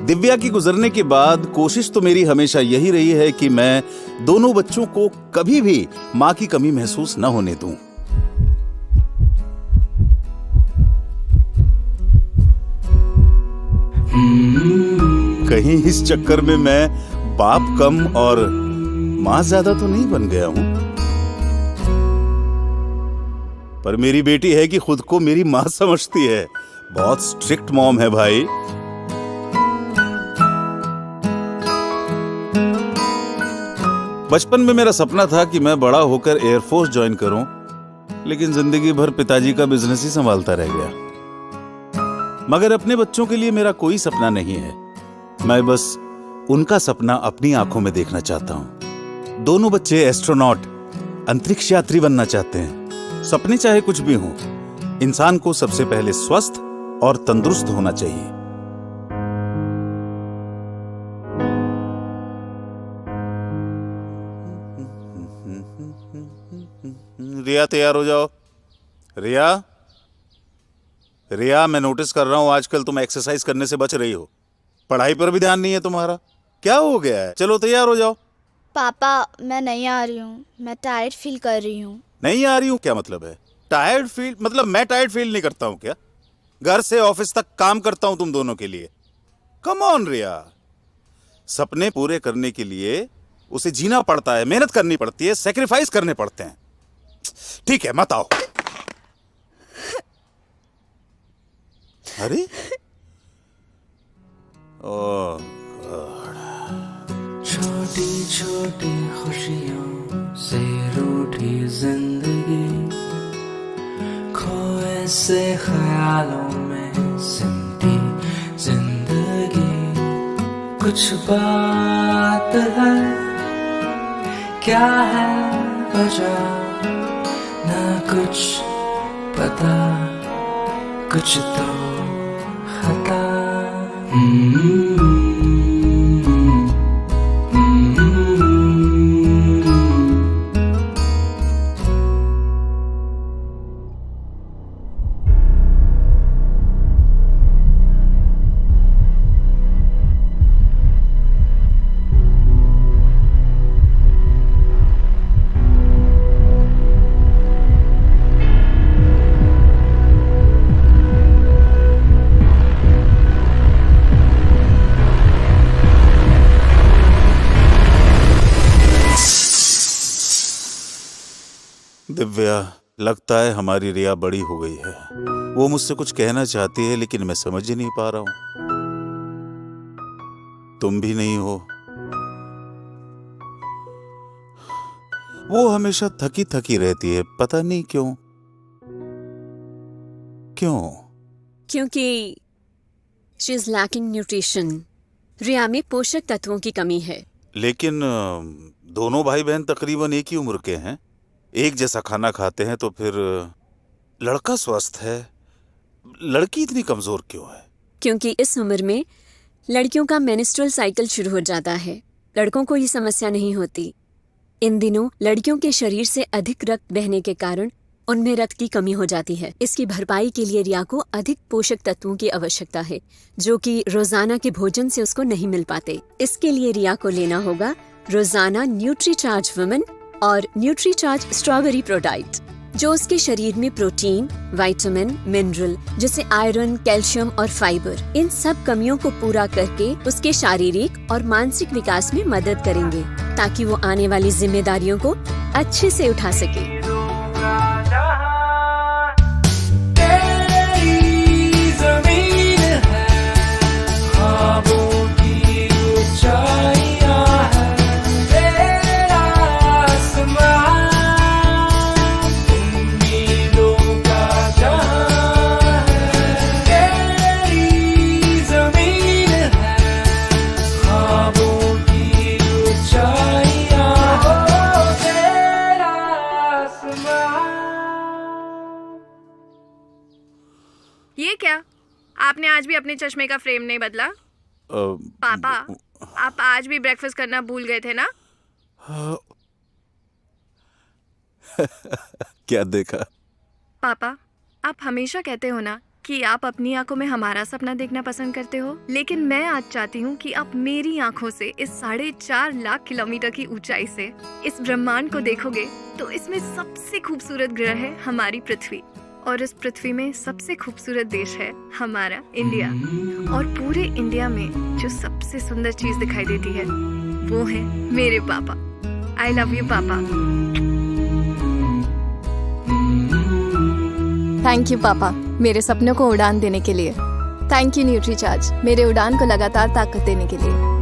दिव्या की गुजरने के बाद कोशिश तो मेरी हमेशा यही रही है कि मैं दोनों बच्चों को कभी भी मां की कमी महसूस न होने दूं। कहीं इस चक्कर में मैं बाप कम और मां ज्यादा तो नहीं बन गया हूं। पर मेरी बेटी है कि खुद को मेरी मां समझती है। बहुत स्ट्रिक्ट मॉम है भाई। बचपन में मेरा सपना था कि मैं बड़ा होकर एयरफोर्स ज्वाइन करूं, लेकिन जिंदगी भर पिताजी का बिजनेस ही संभालता रह गया। मगर अपने बच्चों के लिए मेरा कोई सपना नहीं है। मैं बस उनका सपना अपनी आंखों में देखना चाहता हूं। दोनों बच्चे एस्ट्रोनॉट, अंतरिक्ष यात्री बनना चाहते हैं। सपने चाहे कुछ भी हों, इंसान को सबसे पहले स्वस्थ और तंदुरुस्त होना चाहिए। रिया, तैयार हो जाओ। रिया, रिया, मैं नोटिस कर रहा हूं आजकल तुम एक्सरसाइज करने से बच रही हो। पढ़ाई पर भी ध्यान नहीं है तुम्हारा। क्या हो गया है? चलो तैयार हो जाओ। पापा, मैं नहीं आ रही हूँ। मैं टायर्ड फील कर रही हूँ। नहीं आ रही हूँ क्या मतलब है? टायर्ड फील मतलब मैं टायर्ड फील नहीं करता हूँ क्या? घर से ऑफिस तक काम करता हूँ तुम दोनों के लिए। कम ऑन रिया, सपने पूरे करने के लिए उसे जीना पड़ता है, मेहनत करनी पड़ती है, सेक्रीफाइस करने पड़ते हैं। ठीक है, मत आओ। अरे ओह गॉड। छोटी छोटी खुशियों से रूठी जिंदगी, खोए से ख्यालों में सिमटी जिंदगी। कुछ बात है, क्या है वजह, ना कुछ पता, कुछ तो खता। दिव्या, लगता है हमारी रिया बड़ी हो गई है। वो मुझसे कुछ कहना चाहती है, लेकिन मैं समझ ही नहीं पा रहा हूं। तुम भी नहीं हो। वो हमेशा थकी थकी रहती है, पता नहीं क्यों। क्यों? क्योंकि शी इज लैकिंग न्यूट्रिशन। रिया में पोषक तत्वों की कमी है। लेकिन दोनों भाई बहन तकरीबन एक ही उम्र के हैं, एक जैसा खाना खाते हैं, तो फिर लड़का स्वस्थ है, लड़की इतनी कमजोर क्यों है? क्योंकि इस उम्र में लड़कियों का मेंस्ट्रुअल साइकिल शुरू हो जाता है। लड़कों को ये समस्या नहीं होती। इन दिनों लड़कियों के शरीर से अधिक रक्त बहने के कारण उनमें रक्त की कमी हो जाती है। इसकी भरपाई के लिए रिया को अधिक पोषक तत्वों की आवश्यकता है, जो कि रोजाना के भोजन से उसको नहीं मिल पाते। इसके लिए रिया को लेना होगा रोजाना न्यूट्रीचार्ज वुमेन और न्यूट्रीचार्ज स्ट्रॉबेरी प्रोडाइट, जो उसके शरीर में प्रोटीन, विटामिन, मिनरल जैसे आयरन, कैल्शियम और फाइबर, इन सब कमियों को पूरा करके उसके शारीरिक और मानसिक विकास में मदद करेंगे, ताकि वो आने वाली जिम्मेदारियों को अच्छे से उठा सके। ये क्या? आपने आज भी अपने चश्मे का फ्रेम नहीं बदला? पापा, आप आज भी ब्रेकफास्ट करना भूल गए थे ना? क्या देखा? पापा, आप हमेशा कहते हो ना कि आप अपनी आंखों में हमारा सपना देखना पसंद करते हो, लेकिन मैं आज चाहती हूँ कि आप मेरी आंखों से इस 4.5 लाख किलोमीटर की ऊंचाई से इस ब्रह्मांड को देखोगे तो इसमें सबसे खूबसूरत ग्रह है हमारी पृथ्वी, और इस पृथ्वी में सबसे खूबसूरत देश है हमारा इंडिया। और पूरे इंडिया में जो सबसे सुंदर चीज दिखाई देती है वो है मेरे पापा। आई लव यू पापा। थैंक यू पापा, मेरे सपनों को उड़ान देने के लिए। थैंक यू न्यूट्रीचार्ज, मेरे उड़ान को लगातार ताकत देने के लिए।